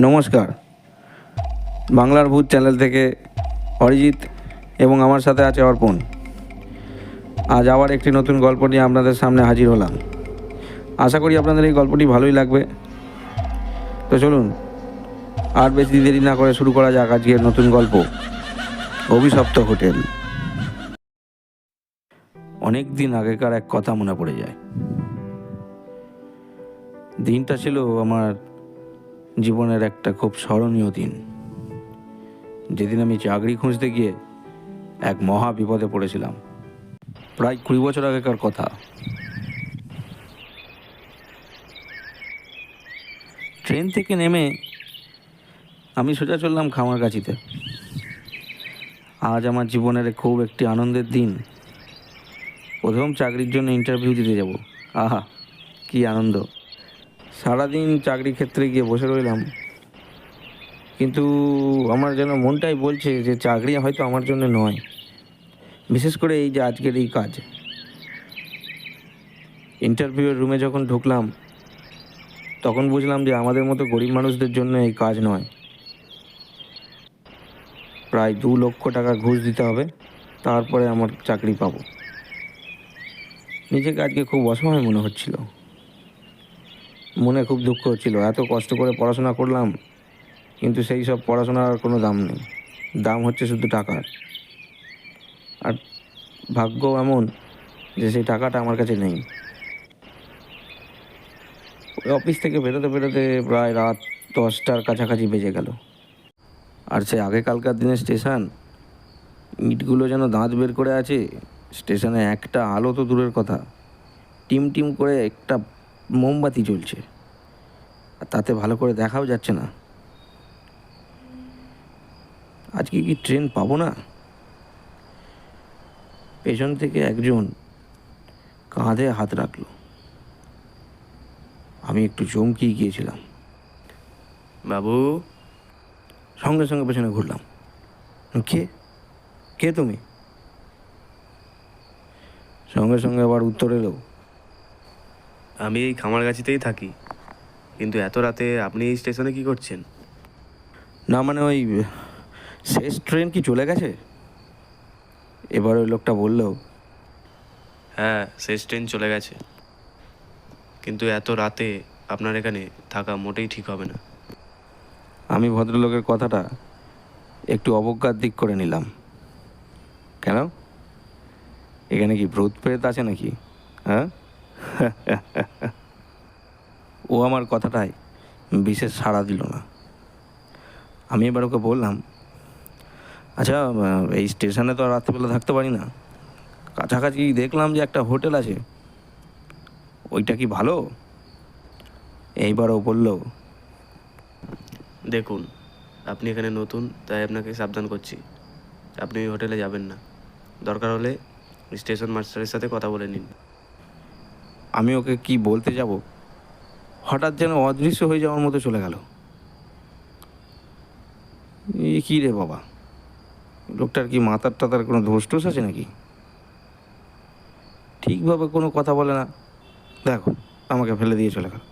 নমস্কার, বাংলার ভূত চ্যানেল থেকে অরিজিৎ এবং আমার সাথে আছে অর্পণ। আজ আবার একটি নতুন গল্প নিয়ে আপনাদের সামনে হাজির হলাম। আশা করি আপনাদের এই গল্পটি ভালোই লাগবে। তো চলুন আর বেশি দেরি না করে শুরু করা যাক আজকের নতুন গল্প, অভিশপ্ত হোটেল। অনেক দিন আগেকার এক কথা মনে পড়ে যায়। দিনটা ছিল আমার জীবনের একটা খুব স্মরণীয় দিন, যেদিন আমি চাকরি খুঁজতে গিয়ে এক মহা বিপদে পড়েছিলাম। প্রায় 20 বছর আগেকার কথা। ট্রেন থেকে নেমে আমি সোজা চললাম খামারগাছিতে। আজ আমার জীবনের খুব একটি আনন্দের দিন। প্রথম চাকরির জন্য ইন্টারভিউ দিতে যাব। আহা, কি আনন্দ! সারাদিন চাকরি ক্ষেত্রে গিয়ে বসে রইলাম, কিন্তু আমার যেন মনটাই বলছে যে চাকরি হয়তো আমার জন্য নয়। বিশেষ করে এই যে আজকের এই কাজ। ইন্টারভিউয়ের রুমে যখন ঢুকলাম তখন বুঝলাম যে আমাদের মতো গরিব মানুষদের জন্য এই কাজ নয়। প্রায় 2 লক্ষ টাকা ঘুষ দিতে হবে, তারপরে আমার চাকরি পাবো। নিজেকে আজকে খুব অসহায় মনে হচ্ছিল, মনে খুব দুঃখ হচ্ছিল। এত কষ্ট করে পড়াশোনা করলাম, কিন্তু সেই সব পড়াশোনার কোনো দাম নেই। দাম হচ্ছে শুধু টাকার। আর ভাগ্য এমন যে সেই টাকাটা আমার কাছে নেই। ওই অফিস থেকে বেরোতে বেরোতে প্রায় রাত 10টার কাছাকাছি বেজে গেল। আর সে আগেকালকার দিনের স্টেশন, ইটগুলো যেন দাঁত বের করে আছে। স্টেশনে একটা আলো তো দূরের কথা, টিম টিম করে একটা মোমবাতি জ্বলছে, আর তাতে ভালো করে দেখাও যাচ্ছে না। আজকে কি ট্রেন পাবো না? পেছন থেকে একজন কাঁধে হাত রাখলো। আমি একটু চমকে গিয়েছিলাম। বাবু, সঙ্গে সঙ্গে পেছনে ঘুরলাম। কে কে তুমি? সঙ্গে সঙ্গে আবার উত্তর এলো, আমি এই খামারগাছিতেই থাকি, কিন্তু এত রাতে আপনি এই স্টেশনে কি করছেন? না মানে ওই শেষ ট্রেন কি চলে গেছে? এবার ওই লোকটা বলল, হ্যাঁ, শেষ ট্রেন চলে গেছে, কিন্তু এত রাতে আপনার এখানে থাকা মোটেই ঠিক হবে না। আমি ভদ্রলোকের কথাটা একটু অবজ্ঞার দিক করে নিলাম। কেন? এখানে কি ভূত প্রেত আছে নাকি? হ্যাঁ? ও আমার কথাটায় বিশেষ সাড়া দিল না। আমি এবার ওকে বললাম, আচ্ছা, এই স্টেশনে তো আর রাত্রিবেলা থাকতে পারি না। কাছাকাছি দেখলাম যে একটা হোটেল আছে, ওইটা কি ভালো? এইবার ও বলল, দেখুন, আপনি এখানে নতুন, তাই আপনাকে সাবধান করছি, আপনি ওই হোটেলে যাবেন না। দরকার হলে স্টেশন মাস্টারের সাথে কথা বলে নিন। আমি ওকে কি বলতে যাব, হঠাৎ যেন অদৃশ্য হয়ে যাওয়ার মতো চলে গেল। এই কী রে বাবা, লোকটার কি মাথার টাতার কোনো দোষ টোষ আছে নাকি? ঠিকভাবে কোনো কথা বলে না। দেখো, আমাকে ফেলে দিয়ে চলে গেল।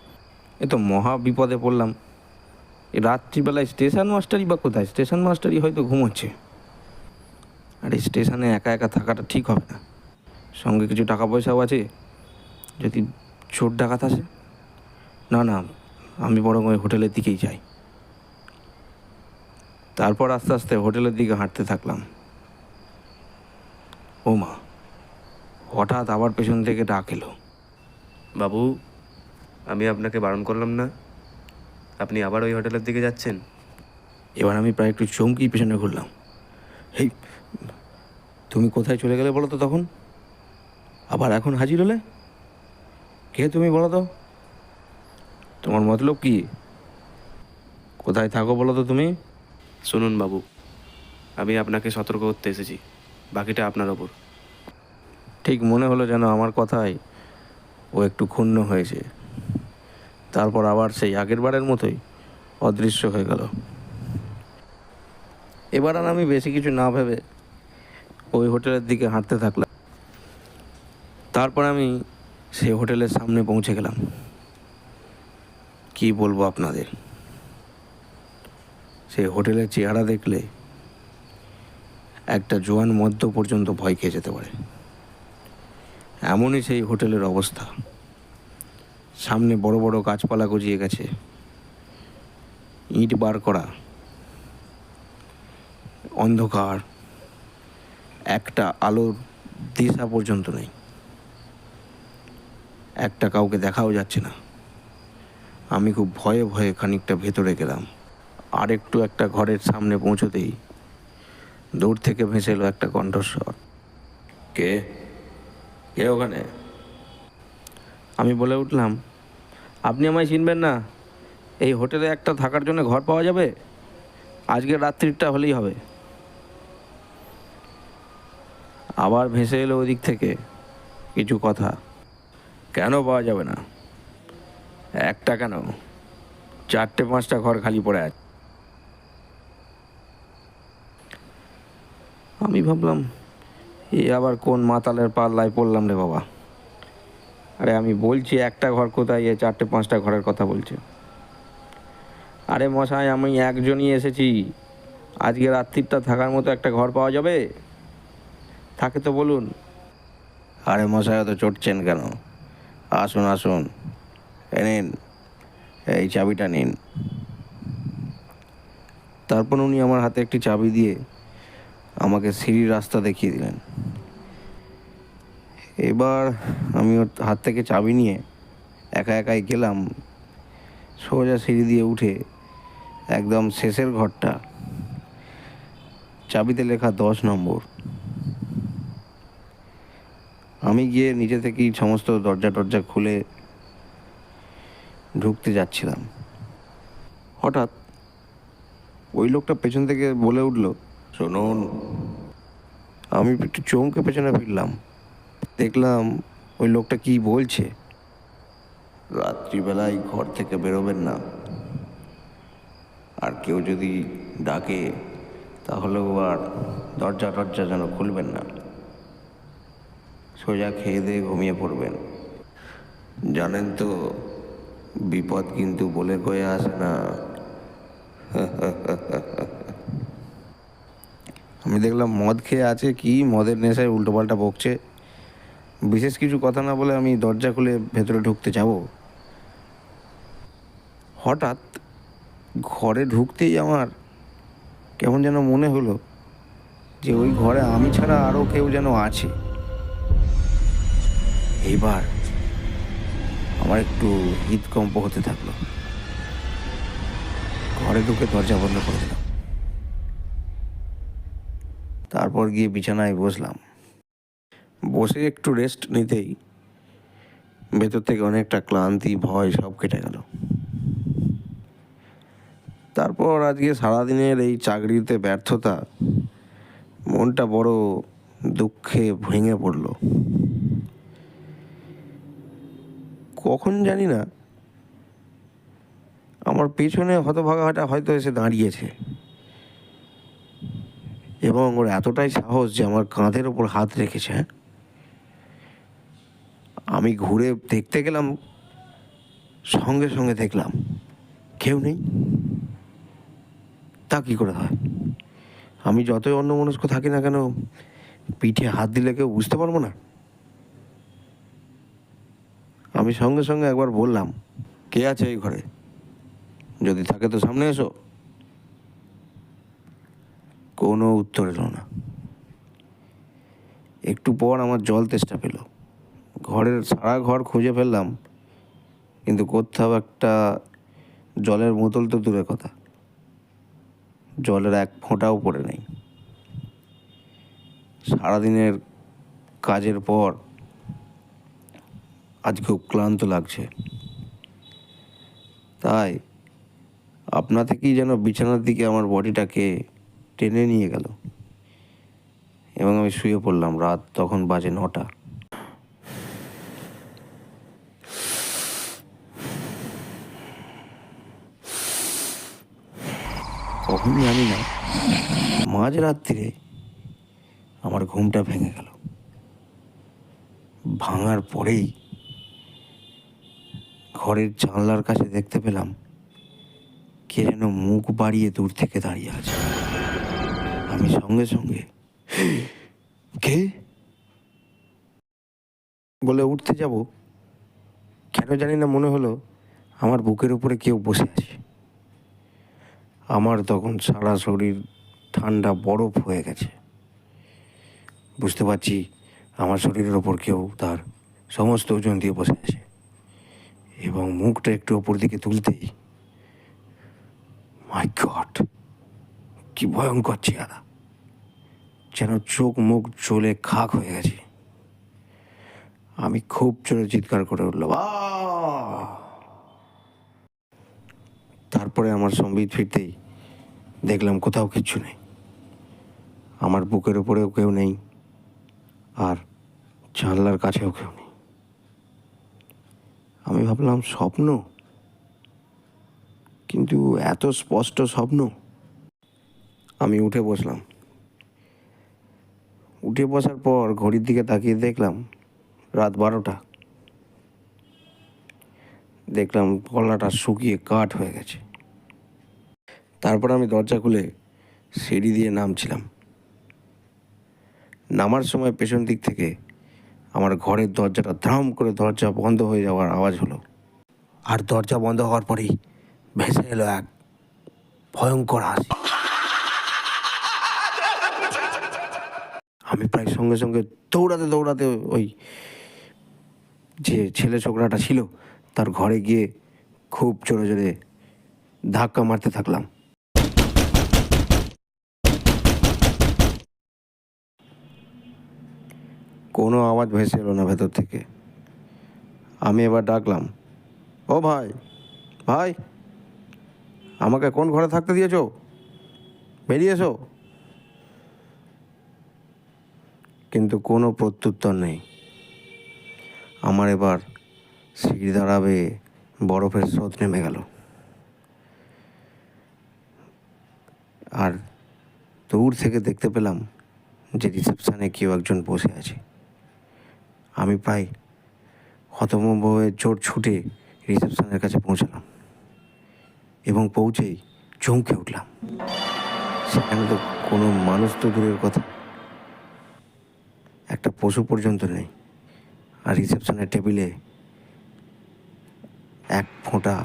এ তো মহা বিপদে পড়লাম। এই রাত্রিবেলায় স্টেশন মাস্টারই বা কোথায়? স্টেশন মাস্টারই হয়তো ঘুমোচ্ছে। আর এই স্টেশনে একা একা থাকাটা ঠিক হবে না। সঙ্গে কিছু টাকা পয়সাও আছে, যদি চোর ডাকাত আসে। না না, আমি বরং ওই হোটেলের দিকেই যাই। তারপর আস্তে আস্তে হোটেলের দিকে হাঁটতে থাকলাম। ও মা, হঠাৎ আবার পেছন থেকে ডাক এলো, বাবু, আমি আপনাকে বারণ করলাম না? আপনি আবার ওই হোটেলের দিকে যাচ্ছেন? এবার আমি প্রায় একটু চমকি পেছনে ঘুরলাম। এই, তুমি কোথায় চলে গেলে বলো তো তখন? আবার এখন হাজির হলে? কে তুমি বলো তো? তোমার মতলব কি? কোথায় থাকো বলো তো তুমি? শুনুন বাবু, আমি আপনাকে সতর্ক করতে এসেছি, বাকিটা আপনার ওপর। ঠিক মনে হলো যেন আমার কথায় ও একটু ক্ষুণ্ণ হয়েছে। তারপর আবার সেই আগের বারের মতোই অদৃশ্য হয়ে গেল। এবার আর আমি বেশি কিছু না ভেবে ওই হোটেলের দিকে হাঁটতে থাকলাম। তারপর আমি সেই হোটেলের সামনে পৌঁছে গেলাম। কি বলবো আপনাদের, সেই হোটেলের চেহারা দেখলে একটা জোয়ান মধ্য পর্যন্ত ভয় খেয়ে যেতে পারে। এমনই সেই হোটেলের অবস্থা। সামনে বড় বড় গাছপালা গজিয়ে গেছে, ইট বার করা, অন্ধকার, একটা আলোর দিশা পর্যন্ত নেই, একটা কাউকে দেখাও যাচ্ছে না। আমি খুব ভয়ে ভয়ে খানিকটা ভেতরে গেলাম। আর একটু একটা ঘরের সামনে পৌঁছতেই দূর থেকে ভেসে এলো একটা কণ্ঠস্বর, কে কে ওখানে? আমি বলে উঠলাম, আপনি আমায় চিনবেন না? এই হোটেলে একটা থাকার জন্য ঘর পাওয়া যাবে? আজকে রাত্রিটা হলেই হবে। আবার ভেসে এলো ওদিক থেকে কিছু কথা, কেন পাওয়া যাবে না? একটা কেন, 4-5টা ঘর খালি পড়ে আছে। আমি ভাবলাম, এ আবার কোন মাতালের পাল্লায় পড়লাম রে বাবা। আরে আমি বলছি একটা ঘর কোথায়, এ 4-5টা ঘরের কথা বলছে। আরে মশাই, আমি একজনই এসেছি। আজকে রাত্রিটা থাকার মতো একটা ঘর পাওয়া যাবে? থাকে তো বলুন। আরে মশাই, অত চটছেন কেন? আসুন আসুন, এ নিন, এই চাবিটা নিন। তারপর উনি আমার হাতে একটি চাবি দিয়ে আমাকে সিঁড়ির রাস্তা দেখিয়ে দিলেন। এবার আমি ওর হাত থেকে চাবি নিয়ে একা একাই গেলাম সোজা সিঁড়ি দিয়ে উঠে একদম শেষের ঘরটা, চাবিতে লেখা 10 নম্বর। আমি গিয়ে নিজে থেকেই সমস্ত দরজা টরজা খুলে ঢুকতে যাচ্ছিলাম, হঠাৎ ওই লোকটা পেছন থেকে বলে উঠল, শুনুন। আমি একটু চমকে পেছনে ফিরলাম, দেখলাম ওই লোকটা কি বলছে, রাত্রিবেলায় ঘর থেকে বেরোবেন না, আর কেউ যদি ডাকে তাহলেও আর দরজা টরজা যেন খুলবেন না, সোজা খেয়ে দিয়ে ঘুমিয়ে পড়বেন। জানেন তো, বিপদ কিন্তু বলে কয়ে আসে না। আমি দেখলাম মদ খেয়ে আছে, কি মদের নেশায় উল্টোপাল্টা বকছে। বিশেষ কিছু কথা না বলে আমি দরজা খুলে ভেতরে ঢুকতে যাব, হঠাৎ ঘরে ঢুকতেই আমার কেমন যেন মনে হলো যে ওই ঘরে আমি ছাড়া আরও কেউ যেন আছে। এইবার আমার একটু হৃদকম্প হতে থাকলো। ঘরে ঢুকে দরজা বন্ধ করে দিলাম, তারপর গিয়ে বিছানায় বসলাম। বসে একটু রেস্ট নিতেই ভেতর থেকে অনেকটা ক্লান্তি, ভয় সব কেটে গেল। তারপর আজকে সারাদিনের এই চাকরিতে ব্যর্থতা, মনটা বড় দুঃখে ভেঙে পড়ল। কখন জানি না আমার পেছনে হতভাগাটা হয়তো এসে দাঁড়িয়েছে, এবং ওর এতটাই সাহস যে আমার কাঁধের ওপর হাত রেখেছে। আমি ঘুরে দেখতে গেলাম, সঙ্গে সঙ্গে দেখলাম কেউ নেই। তা কী করে হয়? আমি যতই অন্যমনস্ক থাকি না কেন, পিঠে হাত দিলে কেউ বুঝতে পারবো না? আমি সঙ্গে সঙ্গে একবার বললাম, কে আছে এই ঘরে? যদি থাকে তো সামনে এসো। কোনো উত্তর এলো না। একটু পর আমার জল তেষ্টা পেল। ঘরের সারা ঘর খুঁজে ফেললাম, কিন্তু কোথাও একটা জলের বোতল তো দূরের কথা, জলের এক ফোঁটাও পড়ে নেই। সারাদিনের কাজের পর আজ খুব ক্লান্ত লাগছে, তাই আপনা থেকেই যেন বিছানার দিকে আমার বডিটাকে টেনে নিয়ে গেল, এবং আমি শুয়ে পড়লাম। রাত তখন বাজে 9টা। কখনই জানি না, মাঝরাত্রিরে আমার ঘুমটা ভেঙে গেল। ভাঙার পরেই ঘরের জানলার কাছে দেখতে পেলাম কে যেন মুখ বাড়িয়ে দূর থেকে দাঁড়িয়ে আছে। আমি সঙ্গে সঙ্গে কে বলে উঠতে যাব, কেন জানি না মনে হলো আমার বুকের উপরে কেউ বসে আছে। আমার তখন সারা শরীর ঠান্ডা বরফ হয়ে গেছে। বুঝতে পারছি আমার শরীরের ওপর কেউ তার সমস্ত ওজন দিয়ে বসে আছে, এবং মুখটা একটু ওপর দিকে তুলতেই, মাই গড, কি ভয়ঙ্কর চেহারা! যেন চোখ মুখ জ্বলে খাক হয়ে গেছে। আমি খুব জোরে চিৎকার করে উঠলাম, তারপরে আমার সম্বিত ফিরতেই দেখলাম কোথাও কিচ্ছু নেই। আমার বুকের উপরেও কেউ নেই, আর জানলার কাছেও কেউ নেই। আমি ভাবলাম স্বপ্ন, কিন্তু এত স্পষ্ট স্বপ্ন। আমি উঠে বসলাম। উঠে বসার পর ঘড়ির দিকে তাকিয়ে দেখলাম রাত 12টা। দেখলাম গলাটা শুকিয়ে কাঠ হয়ে গেছে। তারপর আমি দরজা খুলে সিঁড়ি দিয়ে নামছিলাম। নামার সময় পেছন দিক থেকে আমার ঘরের দরজাটা ধাম করে দরজা বন্ধ হয়ে যাওয়ার আওয়াজ হলো। আর দরজা বন্ধ হওয়ার পরেই ভেসে এলো এক ভয়ঙ্কর হাসি। আমি প্রায় সঙ্গে সঙ্গে দৌড়াতে দৌড়াতে ওই যে ছেলে ছোকরাটা ছিল তার ঘরে গিয়ে খুব জোরে জোরে ধাক্কা মারতে থাকলাম। কোনো আওয়াজ ভেসে এলো না ভেতর থেকে। আমি এবার ডাকলাম, ও ভাই, ভাই, আমাকে কোন ঘরে থাকতে দিয়েছো? বেরিয়ে এসো। কিন্তু কোনো প্রত্যুত্তর নেই। আমার এবার সিঁড়ি দাঁড়াবে বরফের স্রোত নেমে গেল। আর দূর থেকে দেখতে পেলাম যে রিসেপশানে কেউ একজন বসে আছে। আমি প্রায় হতভম্ব হয়ে জোর ছুটে রিসেপশনের কাছে পৌঁছালাম, এবং পৌঁছেই চমকে উঠলাম। সেখানে তো কোনো মানুষ তো দূরের কথা, একটা পশু পর্যন্ত নেই। আর রিসেপশনের টেবিলে এক ফোঁটা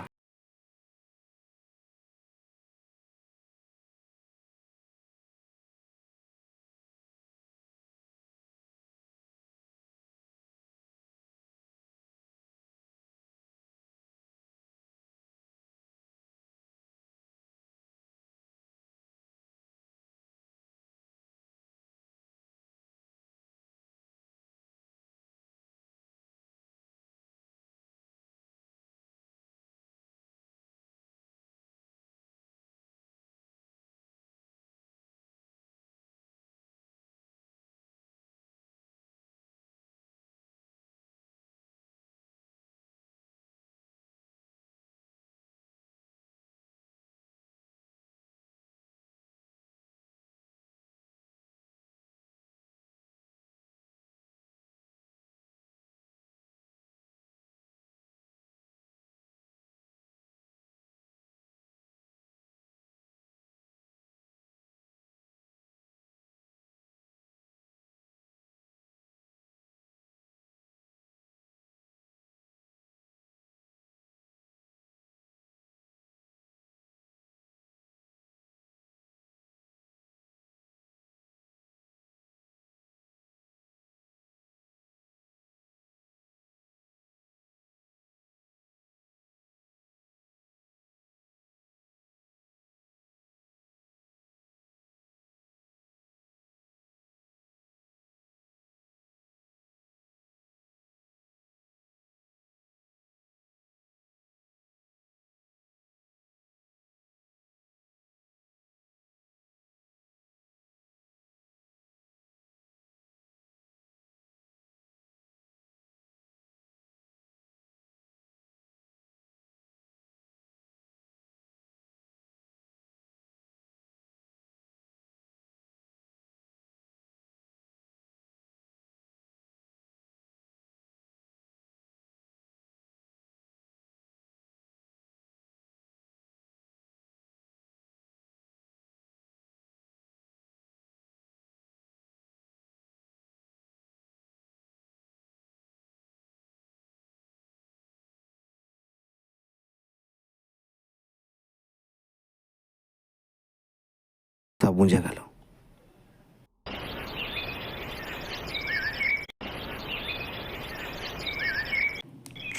তা বুঝে গেল।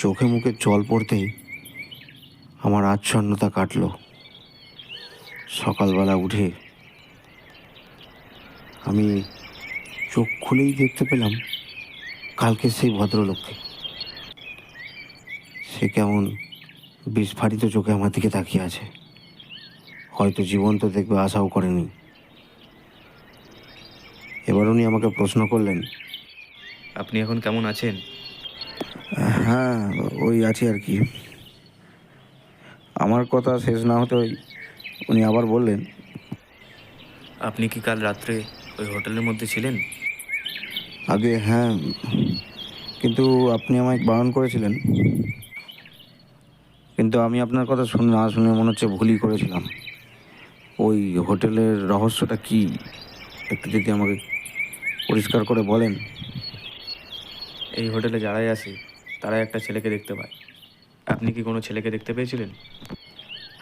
চোখে মুখে জল পড়তেই আমার আচ্ছন্নতা কাটল। সকালবেলা উঠে আমি চোখ খুলেই দেখতে পেলাম কালকে সেই ভদ্রলোককে। সে কেমন বিস্ফারিত চোখে আমার দিকে তাকিয়ে আছে। হয়তো জীবন্ত দেখবে আশাও করেনি। এবার উনি আমাকে প্রশ্ন করলেন, আপনি এখন কেমন আছেন? হ্যাঁ, ওই আছি আর কি। আমার কথা শেষ না হতে উনি আবার বললেন, আপনি কি কাল রাত্রে ওই হোটেলের মধ্যে ছিলেন? আগে হ্যাঁ, কিন্তু আপনি আমায় বারণ করেছিলেন। কিন্তু আমি আপনার কথা না শুনে মনে হচ্ছে ভুলই করেছিলাম। ওই হোটেলের রহস্যটা কি একটু যদি আমাকে পরিষ্কার করে বলেন। এই হোটেলে যারাই আসে তারাই একটা ছেলেকে দেখতে পায়। আপনি কি কোনো ছেলেকে দেখতে পেয়েছিলেন?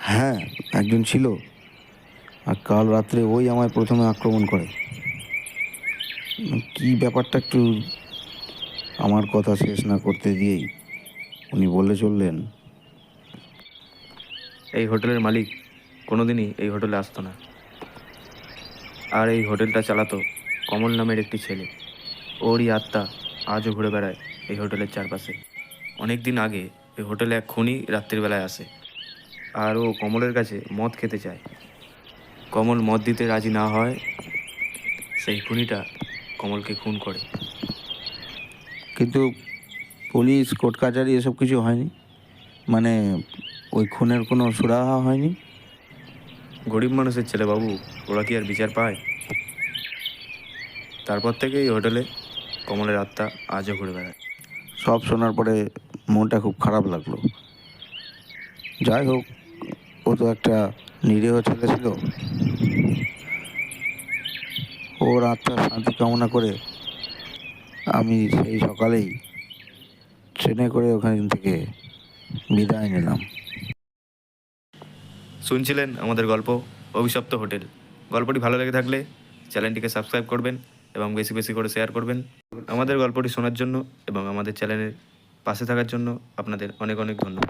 হ্যাঁ, একজন ছিল। আর কাল রাত্রে ওই আমায় প্রথমে আক্রমণ করে। কি ব্যাপারটা একটু আমার কথা শেষ না করতে দিয়েই উনি বলে চললেন, এই হোটেলের মালিক কোনোদিনই এই হোটেলে আসতো না। আর এই হোটেলটা চালাতো কমল নামের একটি ছেলে। ওরই আত্মা আজও ঘুরে বেড়ায় এই হোটেলের চারপাশে। অনেক দিন আগে এই হোটেলে এক খুনি রাত্রিবেলায় আসে, আর ও কমলের কাছে মদ খেতে চায়। কমল মদ দিতে রাজি না হয়, সেই খুনিটা কমলকে খুন করে। কিন্তু পুলিশ কোর্ট কাচারি এসব কিছু হয়নি? মানে ওই খুনের কোনো সুরাহা হয়নি? গরিব মানুষের ছেলে বাবু, ওরা কি আর বিচার পায়? তারপর থেকে এই হোটেলে কমলের আত্মা আজও ঘুরে বেড়ায়। সব শোনার পরে মনটা খুব খারাপ লাগলো। যাই হোক, ও তো একটা নিরীহ ছেলে ছিল। ওর আত্মার শান্তি কামনা করে আমি সেই সকালেই ট্রেনে করে ওখান থেকে বিদায় নিলাম। শুনছিলেন আমাদের গল্প অভিশপ্ত হোটেল। গল্পটি ভালো লেগে থাকলে চ্যানেলটিকে সাবস্ক্রাইব করবেন এবং বেশি বেশি করে শেয়ার করবেন। আমাদের গল্পটি শোনার জন্য এবং আমাদের চ্যানেলের পাশে থাকার জন্য আপনাদের অনেক অনেক ধন্যবাদ।